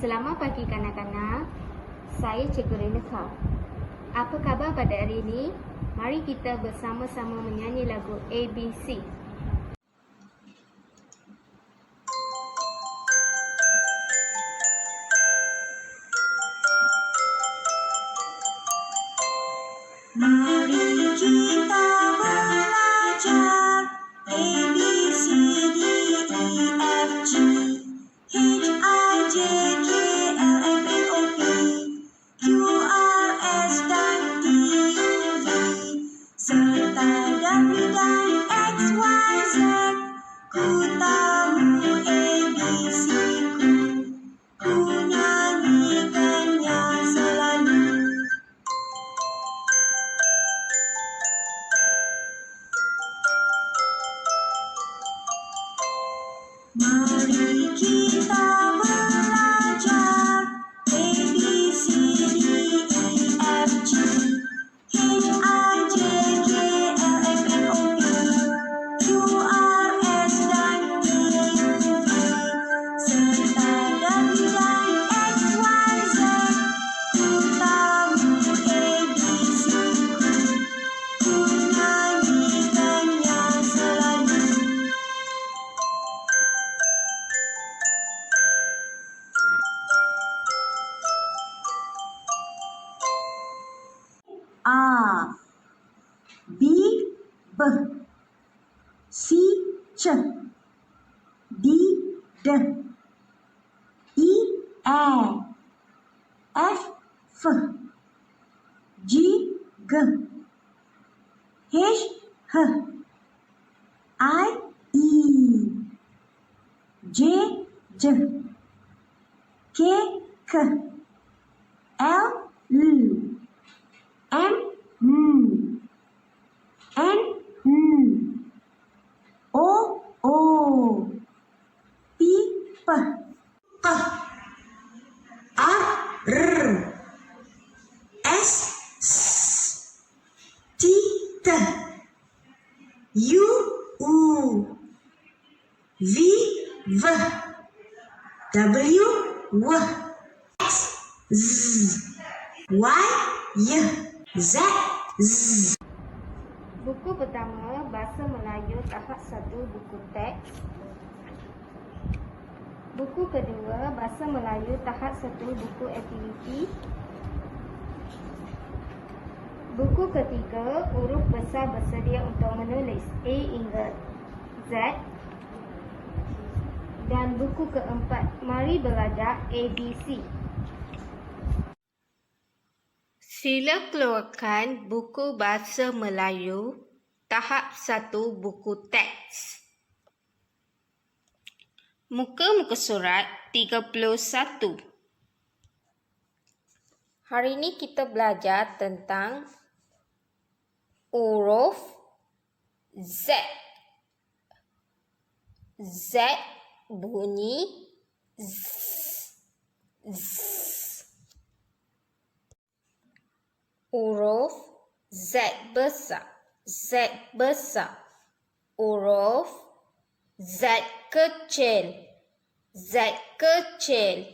Selamat pagi kanak-kanak, saya Cikgu Renata. Apa khabar pada hari ini? Mari kita bersama-sama menyanyi lagu ABC. Mari kita belajar A, B, C, D, E, F, G, H, I, J, K, L, M, N, O, P, Q, R, S, dan T, U, V, serta W dan X, Y, Z. Ku tahu A, B, C ku nyanyikannya selalu. Mari kita belajar A, B, C, D, E, F, G, H, I, J, K, L, M, N, O, P, Q, R, S, dan T, U, V, serta W dan X, Y, Z. Ku tahu A, B, C ku nyanyikannya selalu. A, B, B, C, C, D, D, E, E, F, F, G, G, H, H, I, E, J, J, K, K, L, L, M, N, O, O, P, P, P, R, R, S, S, T, T, U, U, V, V, W, W, X, Z, Y, Y, Z, Z. Buku pertama, Bahasa Melayu Tahap 1, buku teks. Buku kedua, Bahasa Melayu Tahap 1, buku aktiviti. Buku ketiga, huruf besar bersedia untuk menulis A hingga Z. Dan buku keempat, Mari Belajar ABC. Sila keluarkan buku Bahasa Melayu Tahap 1, buku teks. Muka-muka surat 31. Hari ini kita belajar tentang huruf Z. Z bunyi Z. Z. Huruf Z besar, Z besar. Huruf Z kecil, Z kecil.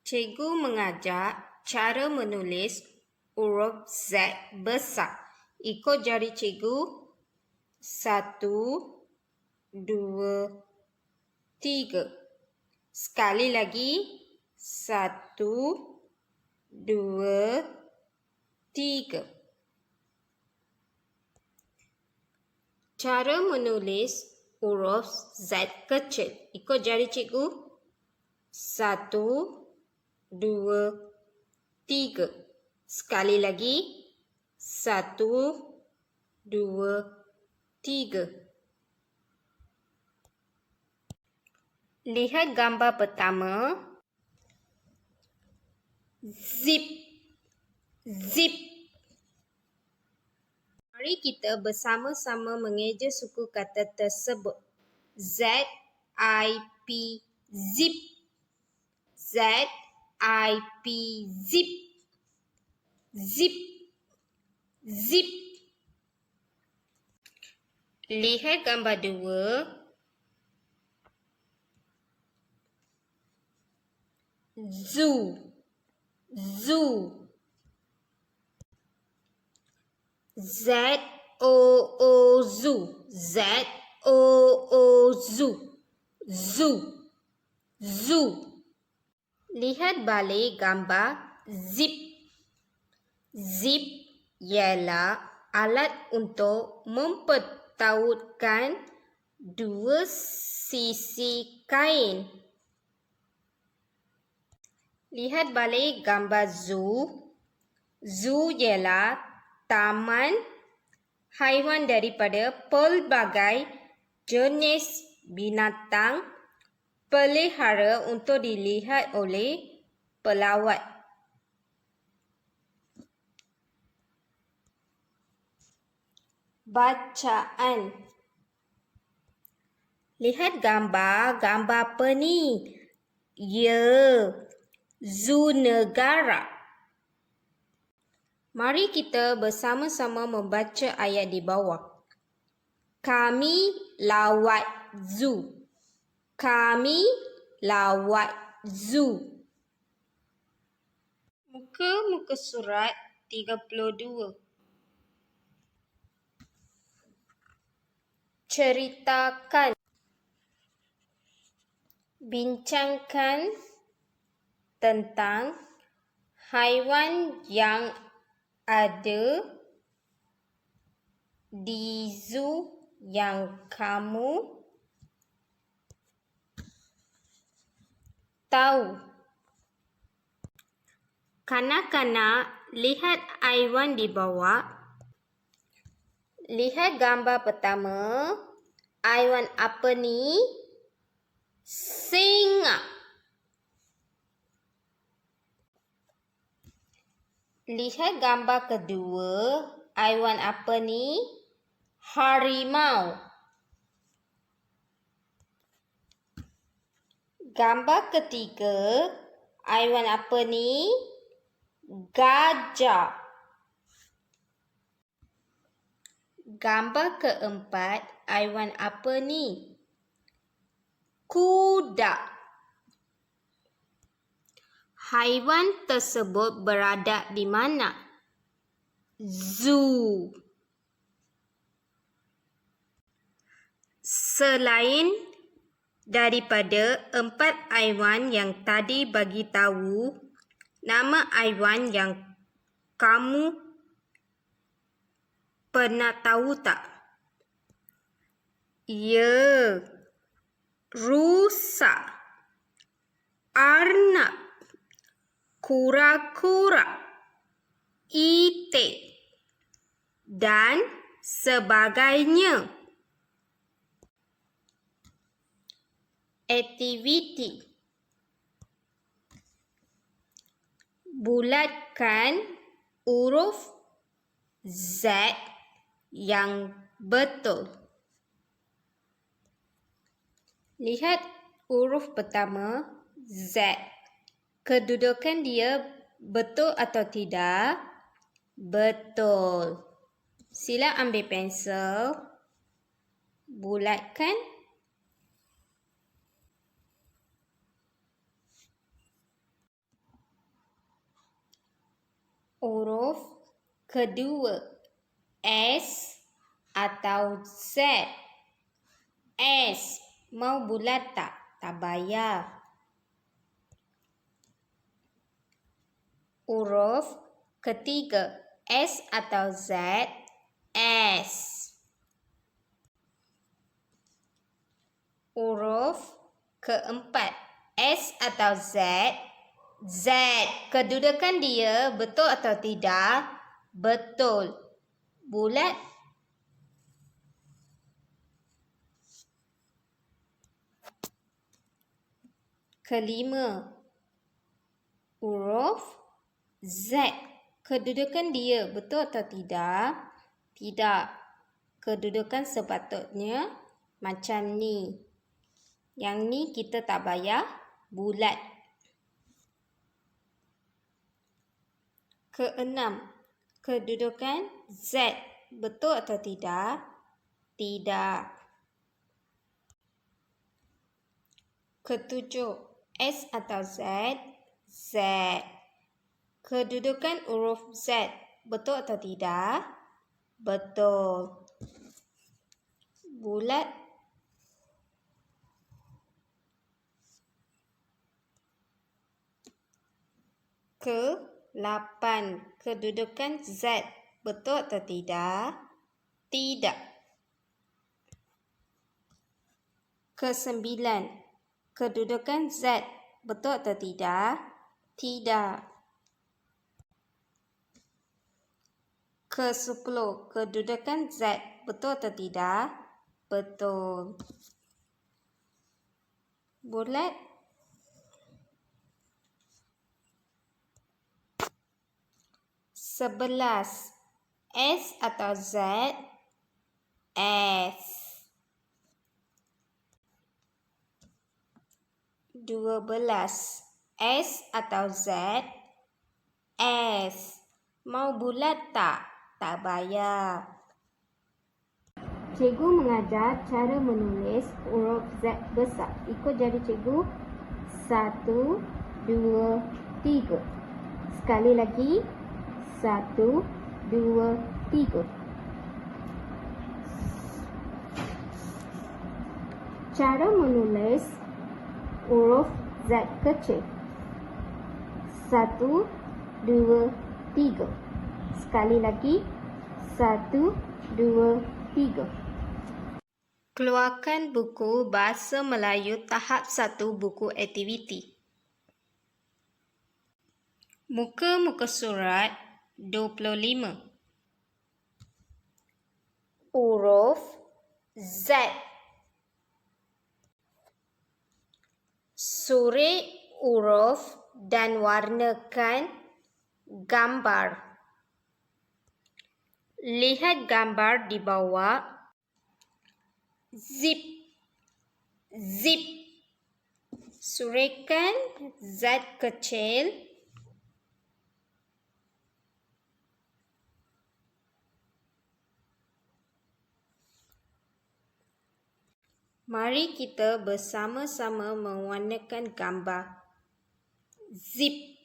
Cikgu mengajar cara menulis huruf Z besar. Ikut jari cikgu. 1, 2, 3. Sekali lagi. 1, 2, 3. Cara menulis huruf Z kecil. Ikut jari cikgu. 1, 2, 3. Sekali lagi. 1, 2, 3. Lihat gambar pertama. Zip. Zip. Mari kita bersama-sama mengeja suku kata tersebut. Z-I-P, zip. Z-I-P, zip. Zip. Zip. Lihat gambar 2. Zoo. Zoo. Z-O-O zoo. Z-O-O zoo. Zoo. Zoo. Lihat balik gambar zip. Zip ialah alat untuk mempertautkan dua sisi kain. Lihat balik gambar zoo. Zoo ialah taman haiwan daripada pelbagai jenis binatang pelihara untuk dilihat oleh pelawat. Bacaan. Lihat gambar apa ni? Ya, zoo negara. Mari kita bersama-sama membaca ayat di bawah. Kami lawat zoo. Kami lawat zoo. Muka surat 32. Ceritakan. Bincangkan tentang haiwan yang ada di zoo yang kamu tahu. Kanak-kanak, lihat haiwan di bawah. Lihat gambar pertama. Haiwan apa ni? Singa. Lihat gambar kedua. Haiwan apa ni? Harimau. Gambar ketiga. Haiwan apa ni? Gajah. Gambar keempat, haiwan apa ni? Kuda. Haiwan tersebut berada di mana? Zoo. Selain daripada 4 haiwan yang tadi bagi tahu, nama haiwan yang kamu pernah tahu tak? Ya, rusa, arnab, kura-kura, itik dan sebagainya. Aktiviti. Bulatkan huruf Z yang betul. Lihat huruf pertama, Z. Kedudukan dia betul atau tidak? Betul. Sila ambil pensel. Bulatkan. Huruf kedua, S atau Z. S. Mau bulat tak? Tak payah. Huruf ketiga, S atau Z. S. Huruf keempat, S atau Z. Z. Kedudukan dia betul atau tidak? Betul. Bulat. Kelima, huruf Z. Kedudukan dia betul atau tidak? Tidak. Kedudukan sepatutnya macam ni. Yang ni kita tak payah bulat. Keenam, kedudukan Z betul atau tidak? Tidak. Ketujuh, S atau Z. Z. Kedudukan huruf Z betul atau tidak? Betul. Bulat. Ke-8. Kedudukan Z betul atau tidak? Tidak. Ke-9. Kedudukan Z betul atau tidak? Tidak. Ke-10. Kedudukan Z betul atau tidak? Betul. Bulat. Sebelas. S atau Z? S. 12. S atau Z? S. Mau bulat tak? Tak payah. Cikgu mengajar cara menulis huruf Z besar. Ikut jari cikgu. 1, 2, 3. Sekali lagi. 1, 2, 3. Cara menulis huruf Z kecil. 1, 2, 3. Sekali lagi. 1, 2, 3. Keluarkan buku Bahasa Melayu Tahap 1 buku aktiviti. Muka-muka surat 25. Huruf Z. Suri huruf dan warnakan gambar. Lihat gambar di bawah. Zip. Zip. Surikan Z kecil. Mari kita bersama-sama mewarnakan gambar. Zip.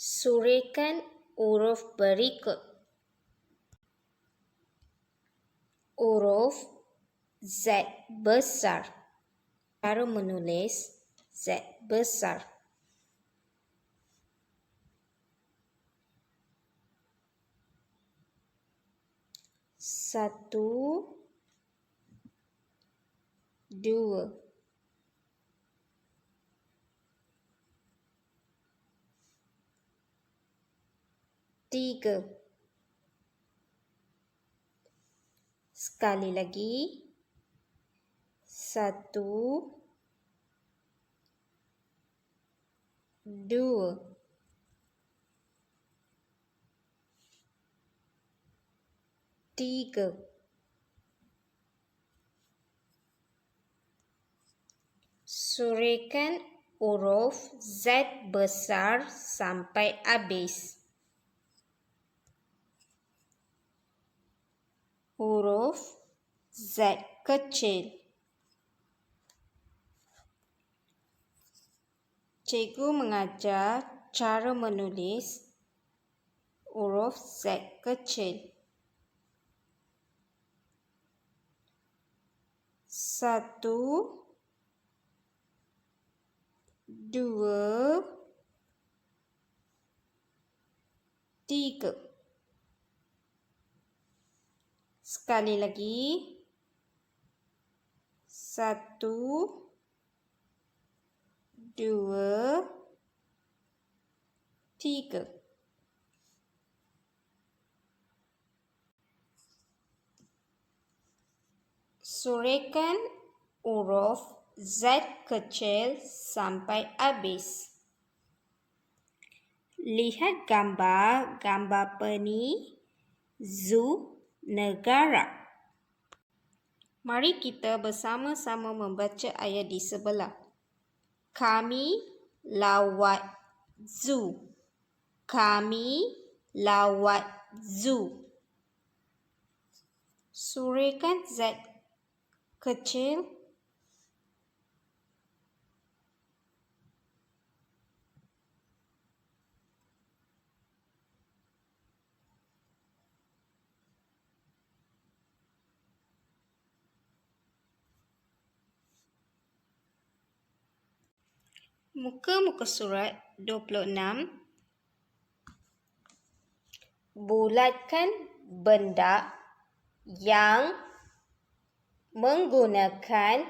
Surikan huruf berikut. Huruf Z besar. Cara menulis Z besar. Satu, dua. Tiga. Sekali lagi. 1, 2, 3. Surekan huruf Z besar sampai habis. Huruf Z kecil. Cikgu mengajar cara menulis huruf Z kecil. 1, 2, 3. Sekali lagi. 1, 2, 3. Surekan huruf Z kecil sampai habis. Lihat gambar. Gambar apa ni? Zoo negara. Mari kita bersama-sama membaca ayat di sebelah. Kami lawat zoo. Kami lawat zoo. Surekan Z kecil. Muka-muka surat 26. Bulatkan benda yang menggunakan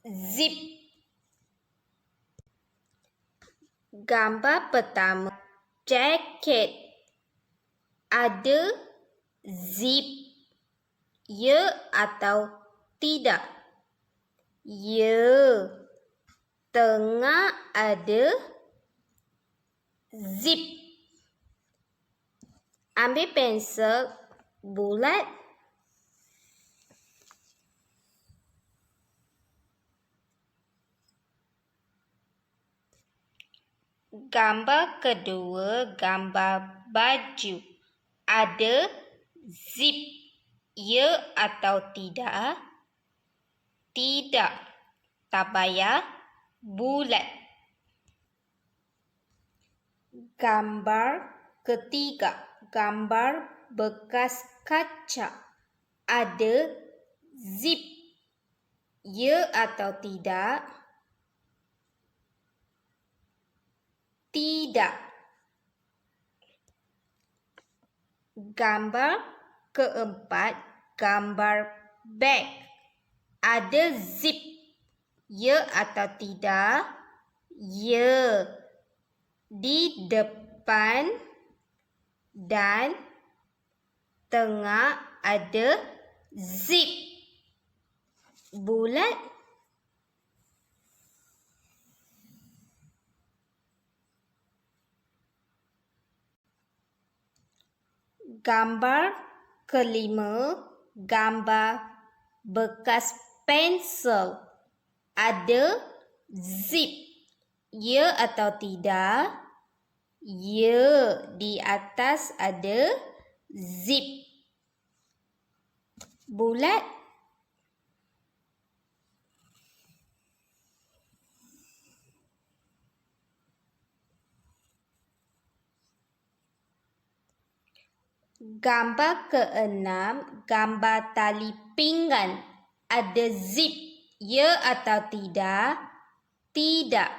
zip. Gambar pertama, jaket. Ada zip. Ya atau tidak? Ya. Tengah ada zip. Ambil pensel bulat. Gambar kedua, gambar baju. Ada zip. Ya atau tidak? Tidak. Tak payah. Bulat. Gambar ketiga, gambar bekas kaca. Ada zip. Ya atau tidak? Tidak. Gambar keempat, gambar beg. Ada zip. Ya atau tidak? Ya. Di depan dan tengah ada zip. Bulat. Gambar kelima, gambar bekas pensel. Ada zip. Ya atau tidak? Ya. Di atas ada zip. Bulat. Gambar keenam, gambar tali pinggan. Ada zip. Ya atau tidak? Tidak.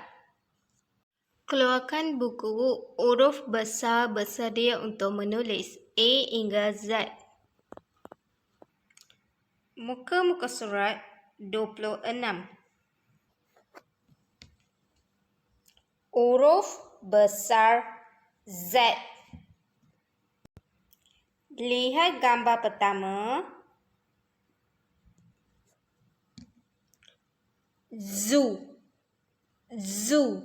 Keluarkan buku huruf besar bersedia untuk menulis A hingga Z. Muka-muka surat 26. Huruf besar Z. Lihat gambar pertama. Zoo. Zoo.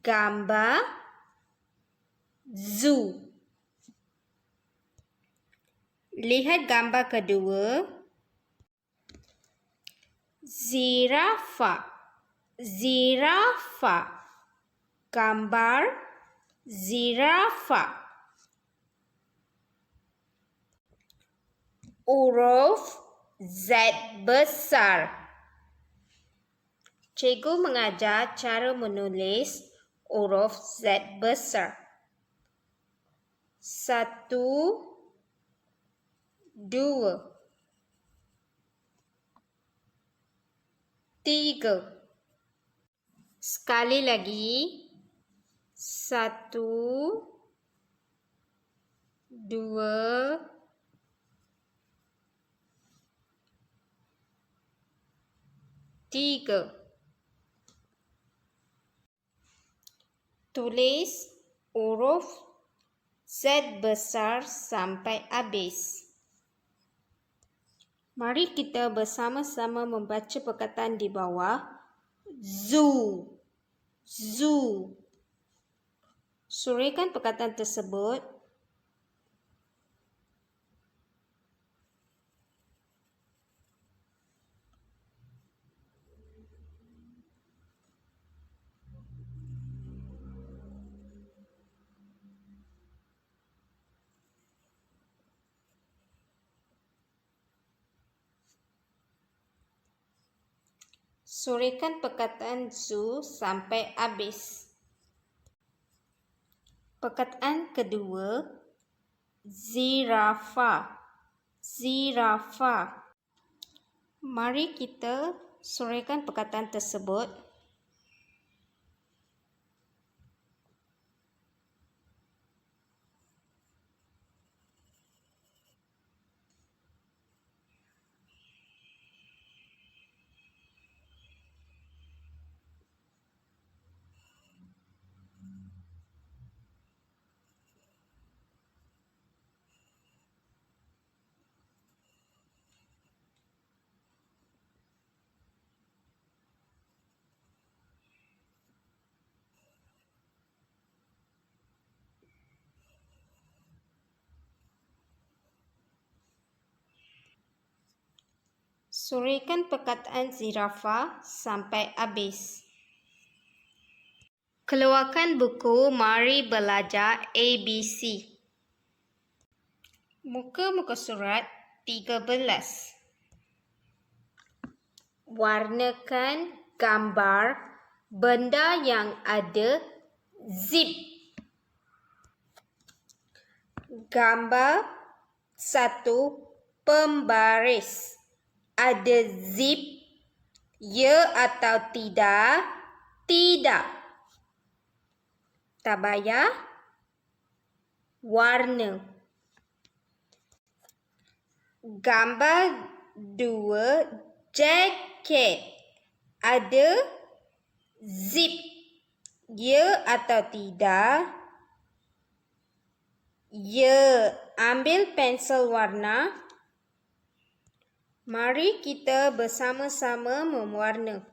gambar zoo. Lihat gambar kedua. Zirafah. Zirafah. Gambar zirafah. Huruf Z besar. Cikgu mengajar cara menulis huruf Z besar. 1, 2, 3. Sekali lagi. 1, 2, 3. Tulis huruf Z besar sampai habis. Mari kita bersama-sama membaca perkataan di bawah. Zoo. Zoo. Surekan perkataan tersebut. Surekan perkataan zoo sampai habis. Perkataan kedua, zirafah. Zirafah. Mari kita surekan perkataan tersebut. Surekan perkataan zirafah sampai habis. Keluarkan buku Mari Belajar ABC. Muka-muka surat 13. Warnakan gambar benda yang ada zip. Gambar 1, pembaris. Ada zip, ya atau tidak? Tidak. Tak payah. Warna. Gambar 2, jaket. Ada zip, ya atau tidak? Ya. Ambil pensel warna. Mari kita bersama-sama mewarna.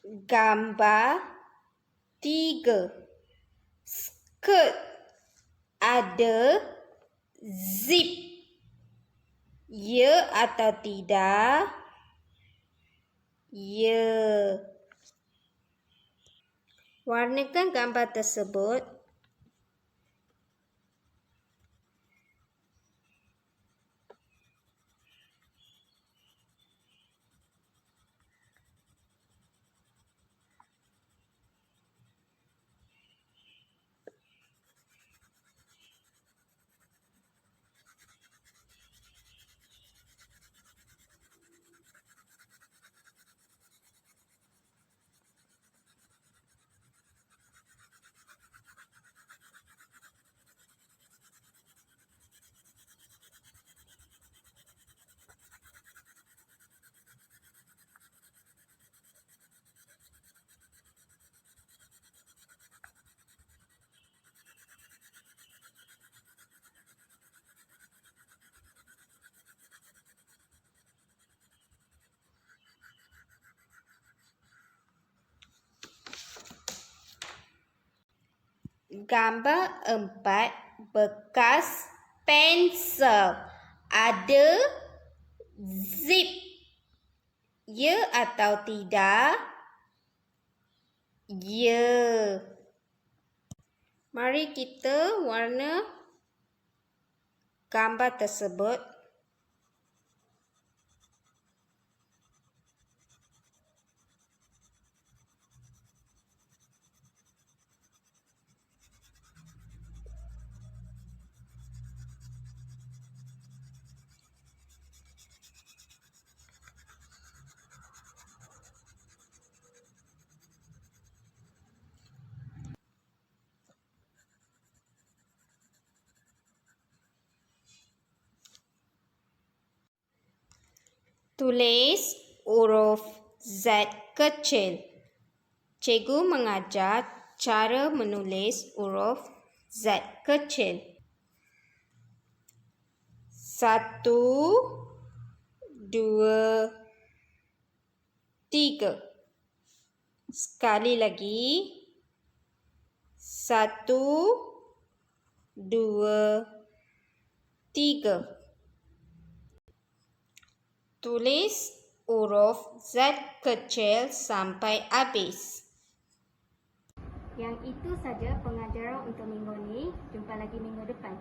Gambar 3. Skirt ada zip. Ya atau tidak? Ya. Warnakan gambar tersebut. Gambar 4, bekas pensel ada zip. Ya atau tidak? Ya. Mari kita warna gambar tersebut. Tulis huruf Z kecil. Cikgu mengajar cara menulis huruf Z kecil. 1, 2, 3. Sekali lagi. 1, 2, 3. Tulis huruf Z kecil sampai habis. Yang itu saja pengajaran untuk minggu ini. Jumpa lagi minggu depan.